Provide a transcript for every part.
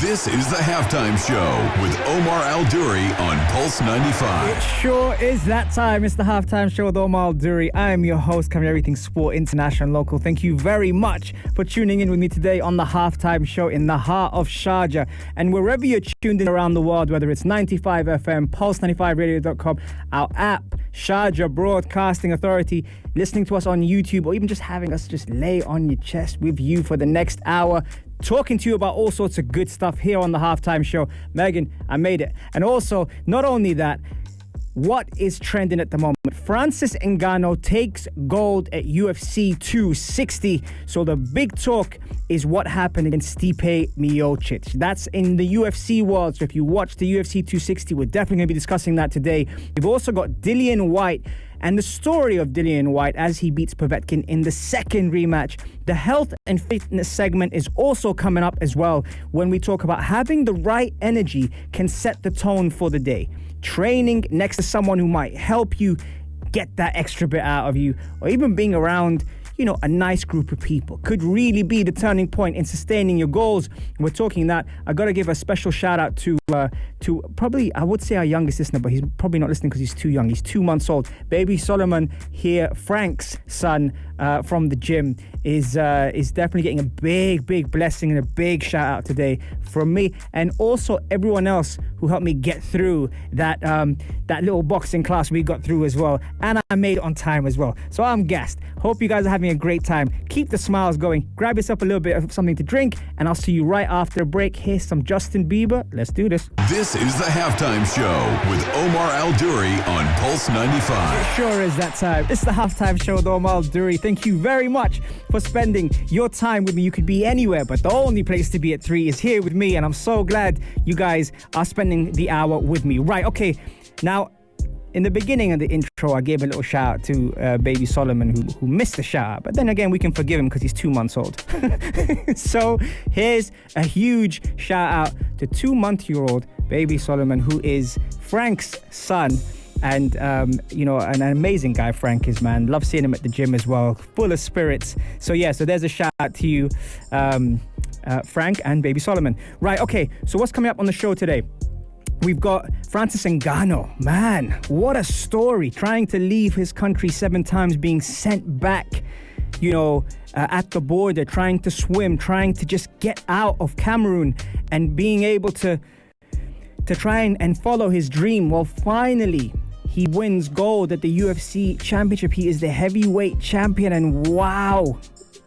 This is the Halftime Show with Omar Al-Duri on Pulse 95. It sure is that time. It's the Halftime Show with Omar Al-Duri. I am your host, covering everything sport, international and local. Thank you very much for tuning in with me today on the Halftime Show in the heart of Sharjah. And wherever you're tuned in around the world, whether it's 95 FM, Pulse95Radio.com, our app, Sharjah Broadcasting Authority, listening to us on YouTube, or even just having us just lay on your chest with you for the next hour, talking to you about all sorts of good stuff here on the Halftime Show. Megan, I made it. And also, not only that, what is trending at the moment? Francis Ngannou takes gold at UFC 260. So the big talk is what happened against Stipe Miocic. That's in the UFC world. So if you watch the UFC 260, we're definitely going to be discussing that today. We've also got Dillian Whyte and the story of Dillian Whyte as he beats Povetkin in the second rematch. The health and fitness segment is also coming up as well when we talk about having the right energy can set the tone for the day. Training next to someone who might help you get that extra bit out of you, or even being around, a nice group of people could really be the turning point in sustaining your goals. We're talking that. I got to give a special shout out to probably, I would say our youngest listener, but he's probably not listening because he's too young. He's 2 months old. Baby Solomon here, Frank's son from the gym, is definitely getting a big blessing and a big shout out today from me, and also everyone else who helped me get through that little boxing class we got through as well, and I made it on time as well. So I'm gassed. Hope you guys are having a great time. Keep the smiles going. Grab yourself a little bit of something to drink, and I'll see you right after a break. Here's some Justin Bieber. Let's do this. This is the Halftime Show with Omar Al-Duri on Pulse 95. It sure is that time. It's the Halftime Show with Omar Al-Duri. Thank you very much for spending your time with me. You could be anywhere, but the only place to be at 3 is here with me, and I'm so glad you guys are spending the hour with me. Right, okay. Now, in the beginning of the intro, I gave a little shout out to Baby Solomon who missed the shout out. But then again, we can forgive him because he's 2 months old. So here's a huge shout out to 2-month-old Baby Solomon, who is Frank's son. And, an amazing guy Frank is, man. Love seeing him at the gym as well. Full of spirits. So there's a shout out to you, Frank and Baby Solomon. Right, okay. So what's coming up on the show today? We've got Francis Ngannou. Man, what a story. Trying to leave his country 7 times, being sent back, at the border, trying to swim, trying to just get out of Cameroon and being able to try and follow his dream. Well, finally, he wins gold at the UFC Championship. He is the heavyweight champion, and wow,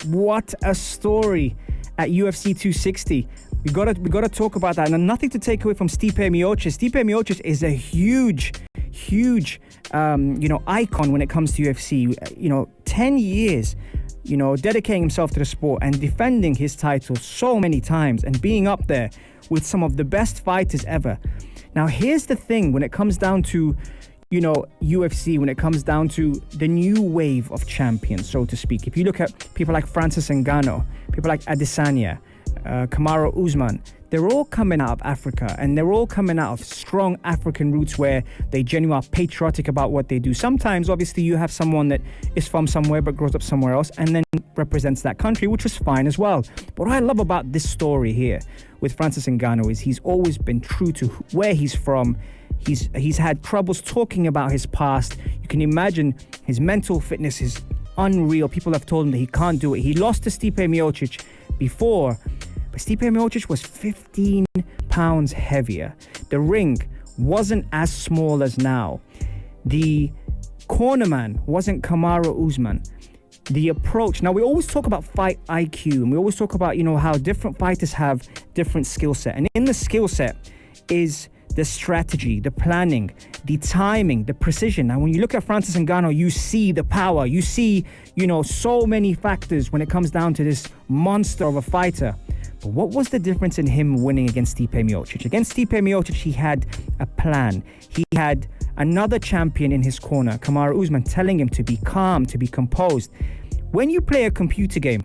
what a story at UFC 260. We gotta talk about that, and nothing to take away from Stipe Miocic. Stipe Miocic is a huge, icon when it comes to UFC. 10 years, dedicating himself to the sport and defending his title so many times and being up there with some of the best fighters ever. Now, here's the thing: when it comes down to UFC, when it comes down to the new wave of champions, so to speak. If you look at people like Francis Ngannou, people like Adesanya, Kamaru Usman, they're all coming out of Africa, and they're all coming out of strong African roots where they genuinely are patriotic about what they do. Sometimes, obviously, you have someone that is from somewhere but grows up somewhere else and then represents that country, which is fine as well. But what I love about this story here with Francis Ngannou is he's always been true to where he's from. He's had troubles talking about his past. You can imagine his mental fitness is unreal. People have told him that he can't do it. He lost to Stipe Miocic before, but Stipe Miocic was 15 pounds heavier. The ring wasn't as small as now. The cornerman wasn't Kamaru Usman. The approach. Now, we always talk about fight IQ, and we always talk about, how different fighters have different skill set. And in the skill set is the strategy, the planning, the timing, the precision. Now, when you look at Francis Ngannou, you see the power. You see, so many factors when it comes down to this monster of a fighter. But what was the difference in him winning against Stipe Miocic? Against Stipe Miocic, he had a plan. He had another champion in his corner, Kamaru Usman, telling him to be calm, to be composed. When you play a computer game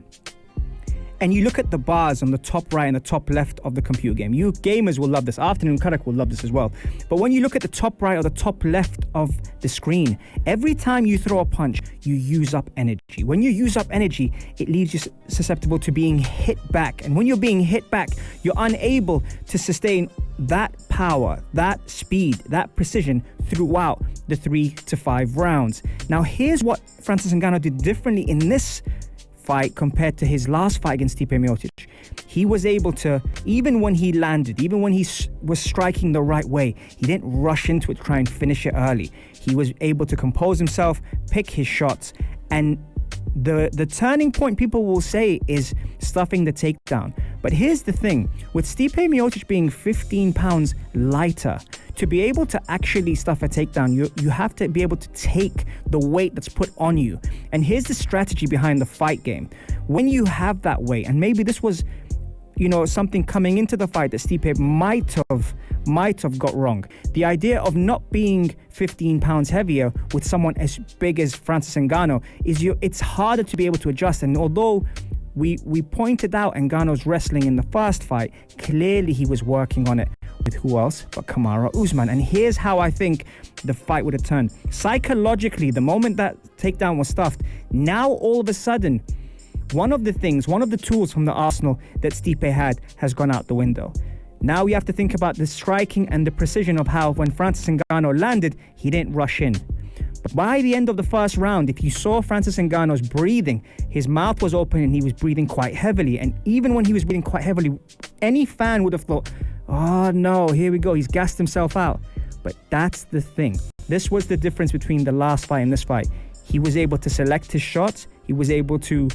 and you look at the bars on the top right and the top left of the computer game. You gamers will love this. Afternoon Karak will love this as well. But when you look at the top right or the top left of the screen, every time you throw a punch, you use up energy. When you use up energy, it leaves you susceptible to being hit back. And when you're being hit back, you're unable to sustain that power, that speed, that precision throughout the 3 to 5 rounds. Now, here's what Francis Ngannou did differently in this fight compared to his last fight against Stipe Miocic. He was able to, even when he landed, even when he was striking the right way, he didn't rush into it to try and finish it early. He was able to compose himself, pick his shots, and the turning point, people will say, is stuffing the takedown. But here's the thing, with Stipe Miocic being 15 pounds lighter, to be able to actually stuff a takedown, you have to be able to take the weight that's put on you. And here's the strategy behind the fight game. When you have that weight, and maybe this was, something coming into the fight that Stipe might have got wrong. The idea of not being 15 pounds heavier with someone as big as Francis Ngannou is it's harder to be able to adjust. And although we pointed out Ngannou's wrestling in the first fight, clearly he was working on it with who else but Kamaru Usman. And here's how I think the fight would have turned. Psychologically, the moment that takedown was stuffed, now all of a sudden, one of the tools from the arsenal that Stipe had has gone out the window. Now we have to think about the striking and the precision of how when Francis Ngannou landed, he didn't rush in. But by the end of the first round, if you saw Francis Ngannou's breathing, his mouth was open and he was breathing quite heavily. And even when he was breathing quite heavily, any fan would have thought, oh no, here we go, he's gassed himself out. But that's the thing. This was the difference between the last fight and this fight. He was able to select his shots. He was able to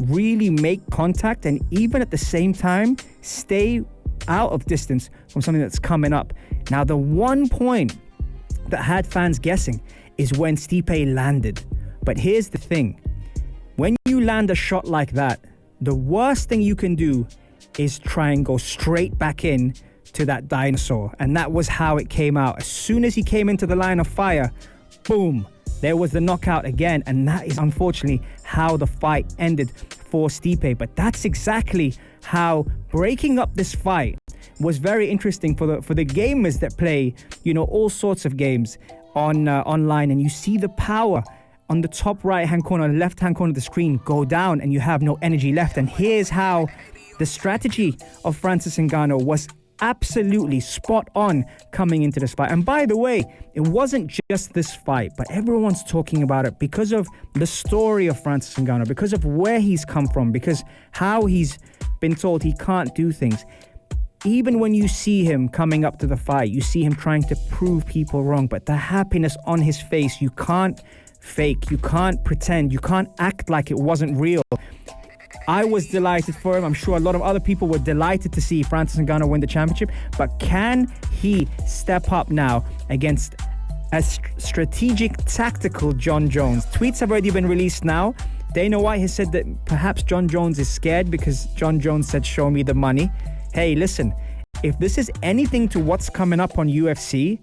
really make contact and even at the same time stay out of distance from something that's coming up. Now, the one point that had fans guessing is when Stipe landed. But here's the thing. When you land a shot like that, the worst thing you can do is try and go straight back in to that dinosaur. And that was how it came out. As soon as he came into the line of fire, boom, there was the knockout again. And that is unfortunately how the fight ended for Stipe. But that's exactly how breaking up this fight was very interesting for the gamers that play, all sorts of games on online, and you see the power on the top right-hand corner, left-hand corner of the screen go down, and you have no energy left. And here's how the strategy of Francis Ngannou was absolutely spot on coming into this fight. And by the way, it wasn't just this fight, but everyone's talking about it because of the story of Francis Ngannou, because of where he's come from, because how he's been told he can't do things. Even when you see him coming up to the fight, you see him trying to prove people wrong, but the happiness on his face, you can't fake, you can't pretend, you can't act like it wasn't real. I was delighted for him. I'm sure a lot of other people were delighted to see Francis Ngannou win the championship, but can he step up now against a strategic, tactical John Jones? Tweets have already been released now. Dana White has said that perhaps John Jones is scared because John Jones said, "Show me the money." Hey, listen, if this is anything to what's coming up on UFC,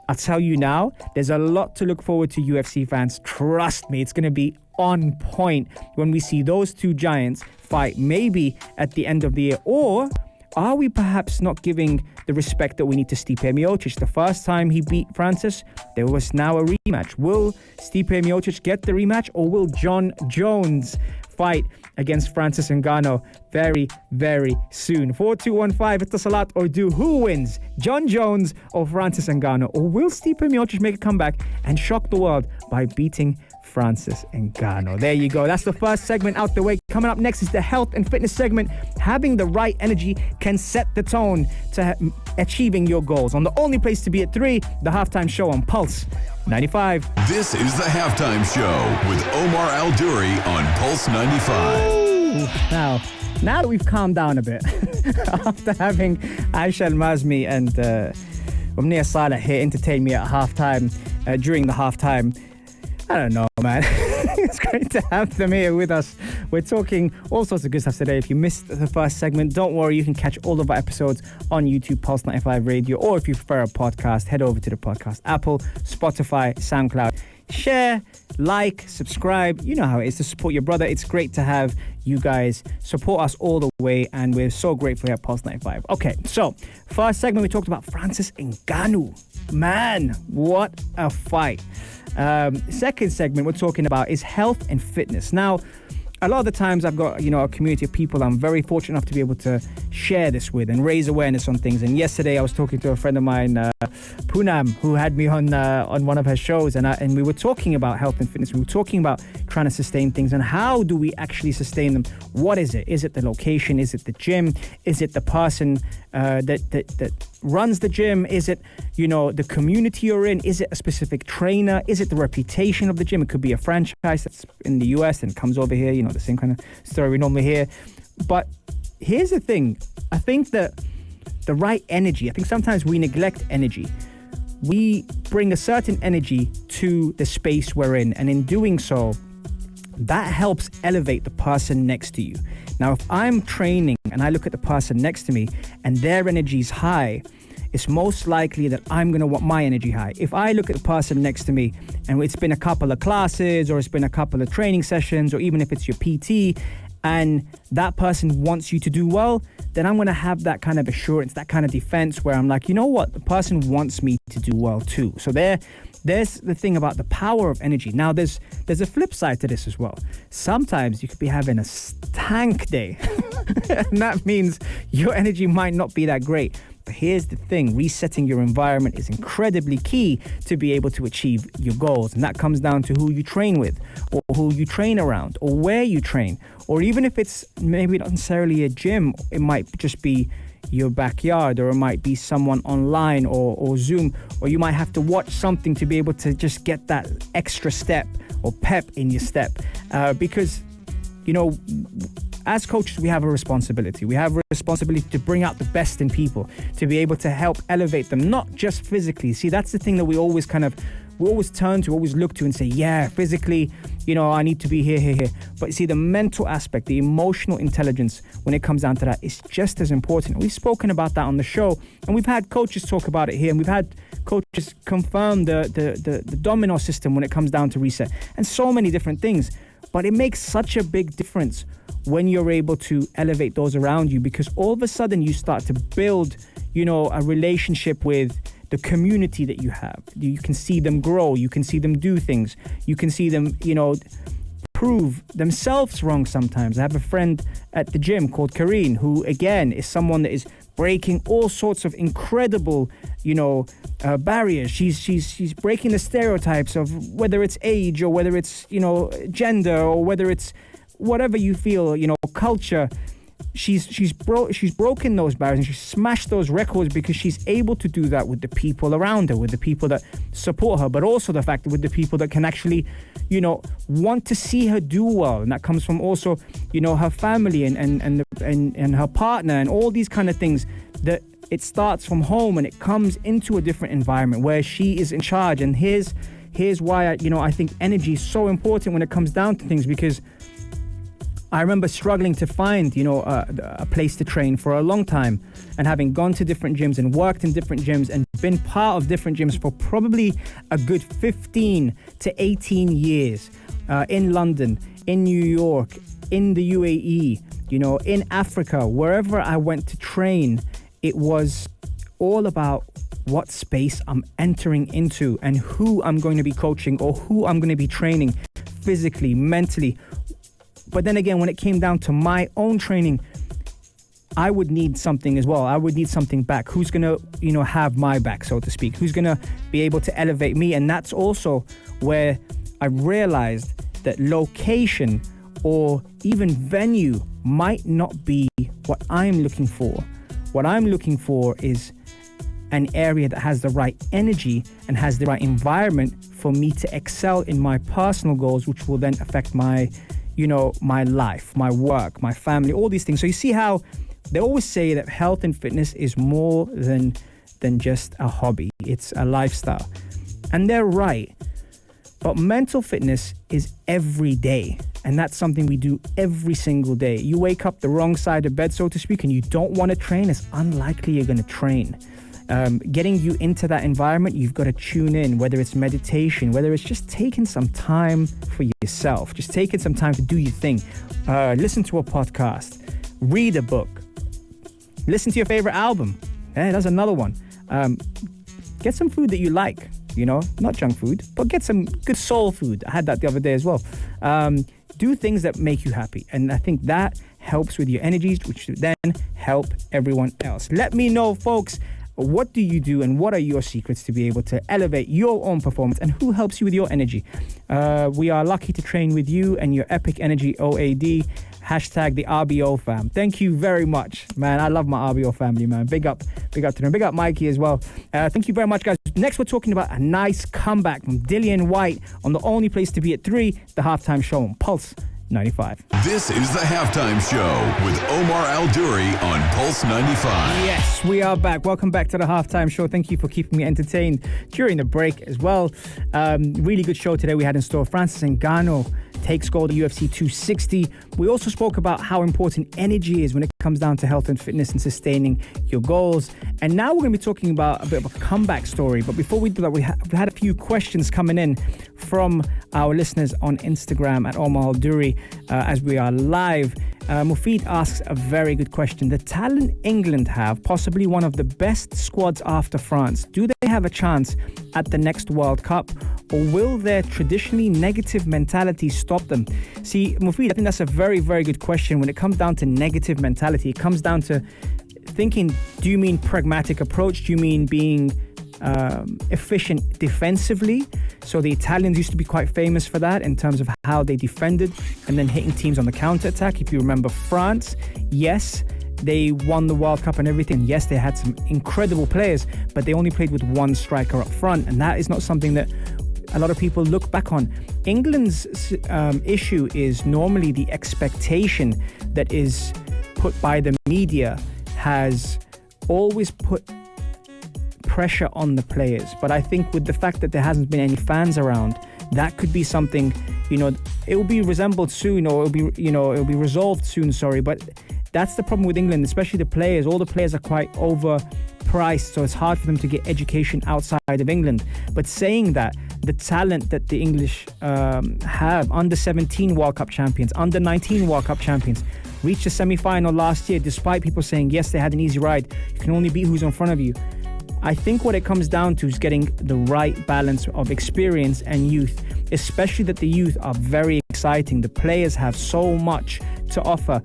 I'll tell you now, there's a lot to look forward to, UFC fans. Trust me, it's going to be on point when we see those two giants fight, maybe at the end of the year. Or are we perhaps not giving the respect that we need to Stipe Miocic? The first time he beat Francis, there was now a rematch. Will Stipe Miocic get the rematch, or will John Jones fight against Francis Ngannou very, very soon? 4215, it's a salat or do. Who wins, John Jones or Francis Ngannou? Or will Stipe Miocic make a comeback and shock the world by beating Francis Ngannou? There you go. That's the first segment out the way. Coming up next is the health and fitness segment. Having the right energy can set the tone to achieving your goals. On the only place to be at 3, the halftime show on Pulse 95. This is the halftime show with Omar Al-Duri on Pulse 95. Ooh, now that we've calmed down a bit after having Aisha Al-Mazmi and Umniya Saleh here entertain me at halftime, during the halftime, I don't know, man. It's great to have them here with us. We're talking all sorts of good stuff today. If you missed the first segment, don't worry. You can catch all of our episodes on YouTube, Pulse 95 Radio, or if you prefer a podcast, head over to the podcast, Apple, Spotify, SoundCloud. share, like, subscribe. You know how it is to support your brother. It's great to have you guys support us all the way, and we're so grateful here at Pulse 95. Okay, so first segment, we talked about Francis Ngannou. Man, what a fight. Second segment we're talking about is health and fitness. Now, a lot of the times I've got, a community of people I'm very fortunate enough to be able to share this with and raise awareness on things. And yesterday I was talking to a friend of mine, Poonam, who had me on one of her shows, and we were talking about health and fitness. We were talking about trying to sustain things and how do we actually sustain them. What is it? Is it the location? Is it the gym? Is it the person that runs the gym? Is it, the community you're in? Is it a specific trainer? Is it the reputation of the gym? It could be a franchise that's in the US and comes over here, the same kind of story we normally hear. But here's the thing. I think that the right energy, I think sometimes we neglect energy. We bring a certain energy to the space we're in, and in doing so, that helps elevate the person next to you. Now, if I'm training and I look at the person next to me and their energy is high, it's most likely that I'm going to want my energy high. If I look at the person next to me and it's been a couple of classes or it's been a couple of training sessions, or even if it's your PT, and that person wants you to do well, then I'm going to have that kind of assurance, that kind of defense where I'm like, you know what? The person wants me to do well too. So there's the thing about the power of energy. Now, there's a flip side to this as well. Sometimes you could be having a stank day, and that means your energy might not be that great. But here's the thing, resetting your environment is incredibly key to be able to achieve your goals. And that comes down to who you train with, or who you train around, or where you train. Or even if it's maybe not necessarily a gym, it might just be your backyard, or it might be someone online or Zoom, or you might have to watch something to be able to just get that extra step or pep in your step. Because, as coaches, we have a responsibility. We have a responsibility to bring out the best in people, to be able to help elevate them, not just physically. See, that's the thing that we always turn to, always look to and say, yeah, physically, I need to be here. But see, the mental aspect, the emotional intelligence, when it comes down to that, is just as important. We've spoken about that on the show, and we've had coaches talk about it here, and we've had coaches confirm the domino system when it comes down to reset, and so many different things. But it makes such a big difference when you're able to elevate those around you, because all of a sudden you start to build, a relationship with the community that you have. You can see them grow. You can see them do things. You can see them, prove themselves wrong sometimes. I have a friend at the gym called Kareen, who, again, is someone that is breaking all sorts of incredible, barriers. She's breaking the stereotypes of whether it's age or whether it's, gender or whether it's whatever you feel, culture. She's broken those barriers and she's smashed those records because she's able to do that with the people around her, with the people that support her, but also the fact that with the people that can actually, want to see her do well. And that comes from also, her family and her partner and all these kind of things, that it starts from home and it comes into a different environment where she is in charge. And here's why I think energy is so important when it comes down to things, because I remember struggling to find, a place to train for a long time, and having gone to different gyms and worked in different gyms and been part of different gyms for probably a good 15 to 18 years, in London, in New York, in the UAE, in Africa, wherever I went to train, it was all about what space I'm entering into and who I'm going to be coaching or who I'm going to be training physically, mentally. But then again, when it came down to my own training, I would need something as well. I would need something back. Who's going to, have my back, so to speak? Who's going to be able to elevate me? And that's also where I realized that location or even venue might not be what I'm looking for. What I'm looking for is an area that has the right energy and has the right environment for me to excel in my personal goals, which will then affect my my life, my work, my family, all these things. So you see how they always say that health and fitness is more than just a hobby. It's a lifestyle. And they're right. But mental fitness is every day. And that's something we do every single day. You wake up the wrong side of bed, so to speak, and you don't want to train, it's unlikely you're going to train. getting you into that environment, you've got to tune in, whether it's meditation, whether it's just taking some time for yourself, just taking some time to do your thing. Listen to a podcast, read a book, listen to your favorite album. That's another one. Get some food that you like, not junk food, but get some good soul food. I had that the other day as well. Do things that make you happy. And I think that helps with your energies, which then help everyone else. Let me know, folks, what do you do and what are your secrets to be able to elevate your own performance, and who helps you with your energy? We are lucky to train with you and your epic energy OAD. Hashtag the RBO fam. Thank you very much, man. I love my RBO family, man. Big up to them. Big up Mikey as well. Thank you very much, guys. Next, we're talking about a nice comeback from Dillian Whyte on the only place to be at 3, the Halftime Show on Pulse 95. This is the Halftime Show with Omar Al-Duri on Pulse 95. Yes, we are back. Welcome back to the Halftime Show. Thank you for keeping me entertained during the break as well. Really good show today we had in store. Francis Ngannou takes gold at UFC 260. We also spoke about how important energy is when it comes down to health and fitness and sustaining your goals. And now we're going to be talking about a bit of a comeback story. But before we do that, we had a few questions coming in from our listeners on Instagram at Omar Al-Duri as we are live. Mufid asks a very good question. The talent England have, possibly one of the best squads after France, do they have a chance at the next World Cup, or will their traditionally negative mentality stop them? See, Mufid, I think that's a very, very good question. When it comes down to negative mentality, it comes down to thinking, do you mean pragmatic approach? Do you mean being efficient defensively? So the Italians used to be quite famous for that in terms of how they defended and then hitting teams on the counter-attack. If you remember France, yes, they won the World Cup and everything. Yes, they had some incredible players, but they only played with one striker up front, and that is not something that a lot of people look back on. England's issue is normally the expectation that is put by the media has always put pressure on the players. But I think with the fact that there hasn't been any fans around, that could be something, it will be resembled soon, or it'll be resolved soon, but that's the problem with England, especially the players. All the players are quite overpriced, so it's hard for them to get education outside of England. But saying that, the talent that the English have, under 17 World Cup champions, under 19 World Cup champions, reached the semi-final last year, despite people saying, yes, they had an easy ride. You can only beat who's in front of you. I think what it comes down to is getting the right balance of experience and youth, especially that the youth are very exciting. The players have so much to offer.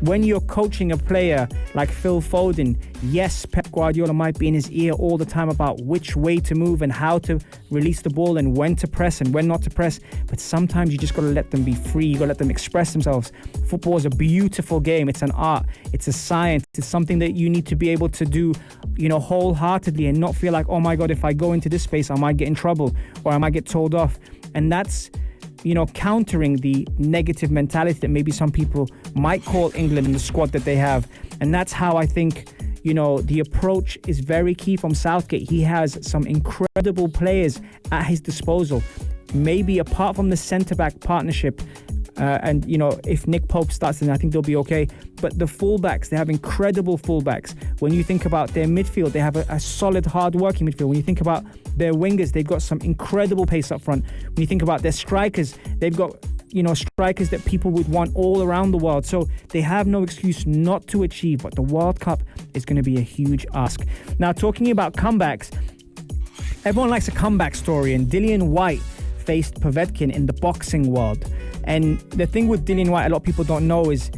When you're coaching a player like Phil Foden, yes, Pep Guardiola might be in his ear all the time about which way to move and how to release the ball and when to press and when not to press. But sometimes you just got to let them be free. You got to let them express themselves. Football is a beautiful game. It's an art. It's a science. It's something that you need to be able to do, wholeheartedly and not feel like, oh my God, if I go into this space, I might get in trouble or I might get told off. And that's countering the negative mentality that maybe some people might call England and the squad that they have. And that's how I think, the approach is very key from Southgate. He has some incredible players at his disposal. Maybe apart from the centre-back partnership, and if Nick Pope starts, then I think they'll be okay. But the fullbacks, they have incredible fullbacks. When you think about their midfield, they have a solid, hard-working midfield. When you think about their wingers, they've got some incredible pace up front. When you think about their strikers, they've got strikers that people would want all around the world. So they have no excuse not to achieve. But the World Cup is going to be a huge ask. Now, talking about comebacks, everyone likes a comeback story, and Dillian Whyte faced Povetkin in the boxing world. And the thing with Dillian Whyte, a lot of people don't know is,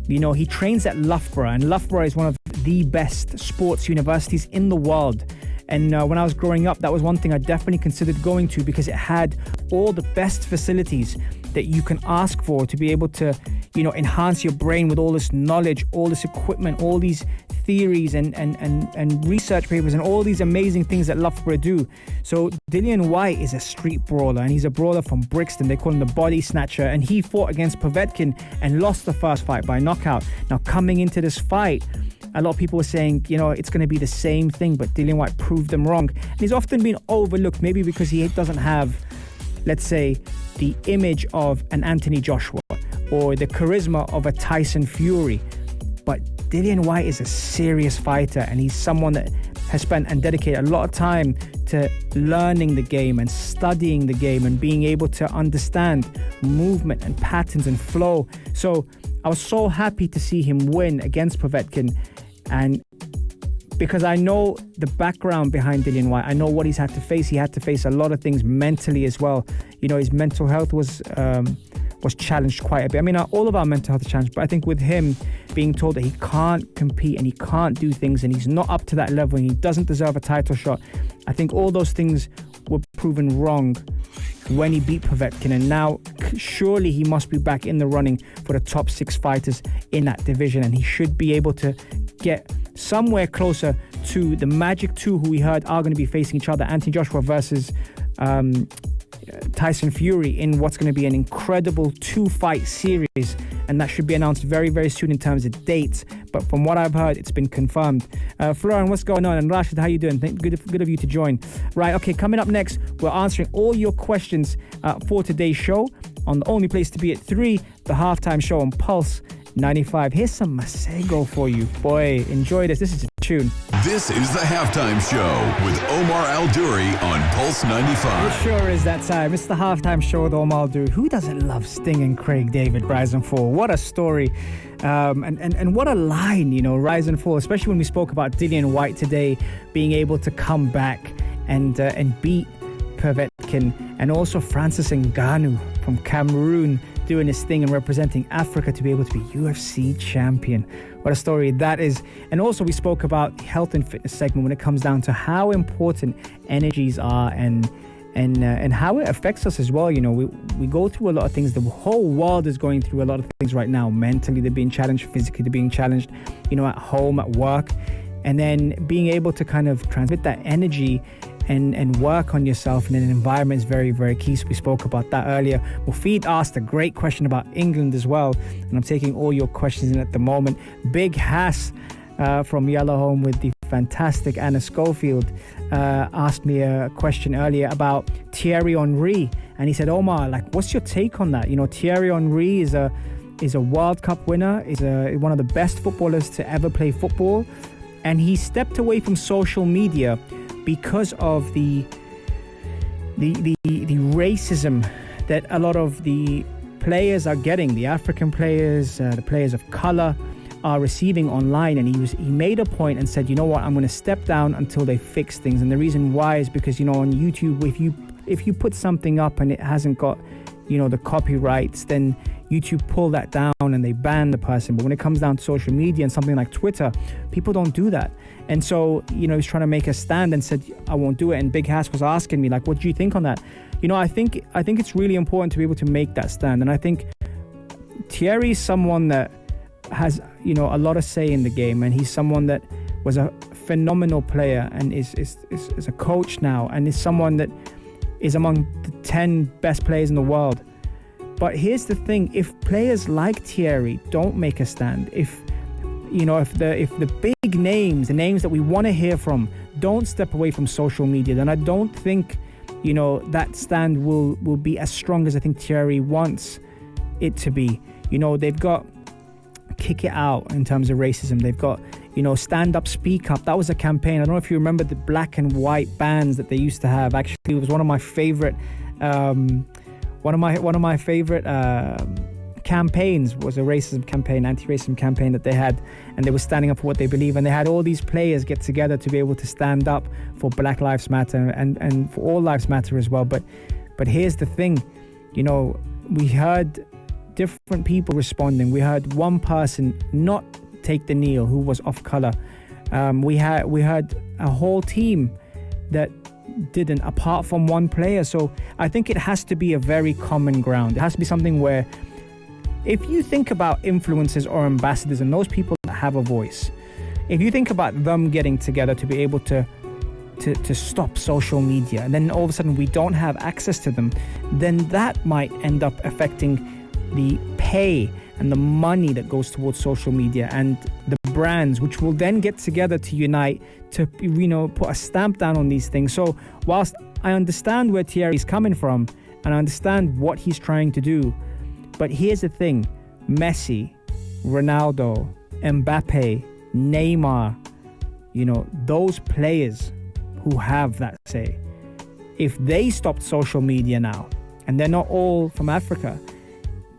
he trains at Loughborough, and Loughborough is one of the best sports universities in the world. And when I was growing up, that was one thing I definitely considered going to, because it had all the best facilities that you can ask for to be able to, enhance your brain with all this knowledge, all this equipment, all these theories and research papers and all these amazing things that Loughborough do. So Dillian Whyte is a street brawler, and he's a brawler from Brixton. They call him the body snatcher, and he fought against Povetkin and lost the first fight by knockout. Now, coming into this fight, a lot of people were saying, it's going to be the same thing, but Dillian Whyte proved them wrong. And he's often been overlooked, maybe because he doesn't have, let's say, the image of an Anthony Joshua or the charisma of a Tyson Fury. But Dillian Whyte is a serious fighter, and he's someone that has spent and dedicated a lot of time to learning the game and studying the game and being able to understand movement and patterns and flow. So I was so happy to see him win against Povetkin, and because I know the background behind Dillian Whyte, I know what he's had to face. He had to face a lot of things mentally as well. You know, his mental health was challenged quite a bit. I mean, all of our mental health is challenged, but I think with him being told that he can't compete and he can't do things and he's not up to that level and he doesn't deserve a title shot, I think all those things were proven wrong when he beat Povetkin, and now surely he must be back in the running for the top 6 fighters in that division, and he should be able to get somewhere closer to the Magic 2, who we heard are going to be facing each other, Anthony Joshua versus Tyson Fury, in what's going to be an incredible 2-fight series, and that should be announced very, very soon in terms of dates. But from what I've heard, it's been confirmed. Florian, what's going on? And Rashid, how you doing? Good of you to join. Right, okay, coming up next, we're answering all your questions for today's show on the only place to be at 3, the Halftime Show on Pulse 95. Here's some Masego for you. Boy, enjoy this. This is a tune. This is the Halftime Show with Omar Al-Duri on Pulse 95. It sure is that time. It's the Halftime Show with Omar Al-Duri. Who doesn't love Sting and Craig David, Rise and Fall? What a story. And what a line, you know, Rise and Fall, especially when we spoke about Dillian Whyte today being able to come back and beat Povetkin, and also Francis Ngannou from Cameroon doing his thing and representing Africa to be able to be UFC champion. What a story that is. And also we spoke about the health and fitness segment when it comes down to how important energies are and how it affects us as well. You know, we go through a lot of things. The whole world is going through a lot of things right now. Mentally, they're being challenged. Physically, they're being challenged, you know, at home, at work. And then being able to kind of transmit that energy and work on yourself in an environment is very, very key. So we spoke about that earlier. Mufid asked a great question about England as well, and I'm taking all your questions in at the moment. Big Hass from Yellowholme with the fantastic Anna Schofield asked me a question earlier about Thierry Henry, and he said, Omar, like, what's your take on that? You know, Thierry Henry is a World Cup winner, is one of the best footballers to ever play football, and he stepped away from social media because of the racism that a lot of the players are getting, the African players, the players of color are receiving online. And he made a point and said, you know what, I'm going to step down until they fix things. And the reason why is because, you know, on YouTube, if you put something up and it hasn't got, you know, the copyrights, then YouTube pull that down and they ban the person. But when it comes down to social media and something like Twitter, people don't do that. And so, you know, he's trying to make a stand and said, I won't do it. And Big Hass was asking me, like, what do you think on that? You know, I think it's really important to be able to make that stand. And I think Thierry is someone that has, you know, a lot of say in the game. And he's someone that was a phenomenal player and is a coach now, and is someone that is among the 10 best players in the world. But here's the thing, if players like Thierry don't make a stand, if the big names, the names that we want to hear from, don't step away from social media, then I don't think, you know, that stand will be as strong as I think Thierry wants it to be. You know, they've got Kick It Out in terms of racism. They've got, you know, Stand Up, Speak Up. That was a campaign. I don't know if you remember the black and white bands that they used to have. Actually, it was one of my favorite campaigns was a racism campaign, anti-racism campaign that they had, and they were standing up for what they believe, and they had all these players get together to be able to stand up for Black Lives Matter and for all lives matter as well. But here's the thing, you know, we heard different people responding. We heard one person not take the kneel who was off color. We heard a whole team that didn't, apart from one player. So I think it has to be a very common ground. It has to be something where, if you think about influencers or ambassadors and those people that have a voice, if you think about them getting together to be able to stop social media, and then all of a sudden we don't have access to them, then that might end up affecting the pay and the money that goes towards social media and the brands, which will then get together to unite to, you know, put a stamp down on these things. So whilst I understand where Thierry's coming from and I understand what he's trying to do, but here's the thing, Messi, Ronaldo, Mbappe, Neymar, those players who have that say, if they stopped social media now, and they're not all from Africa,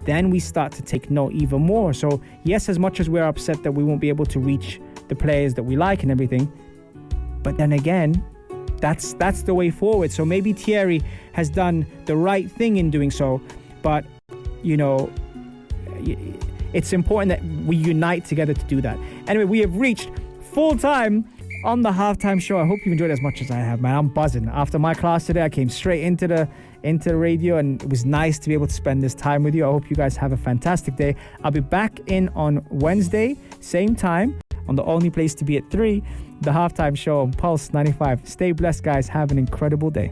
then we start to take note even more. So yes, as much as we're upset that we won't be able to reach the players that we like and everything, but then again, that's the way forward. So maybe Thierry has done the right thing in doing so, but it's important that we unite together to do that. Anyway, we have reached full time on the halftime show. I hope you enjoyed it as much as I have, man. I'm buzzing. After my class today, I came straight into the radio, and it was nice to be able to spend this time with you. I hope you guys have a fantastic day. I'll be back in on Wednesday, same time, on the only place to be at 3, the halftime show on Pulse 95. Stay blessed, guys. Have an incredible day.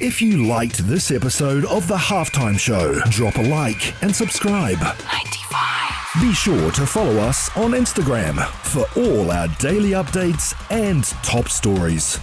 If you liked this episode of The Halftime Show, drop a like and subscribe. 95. Be sure to follow us on Instagram for all our daily updates and top stories.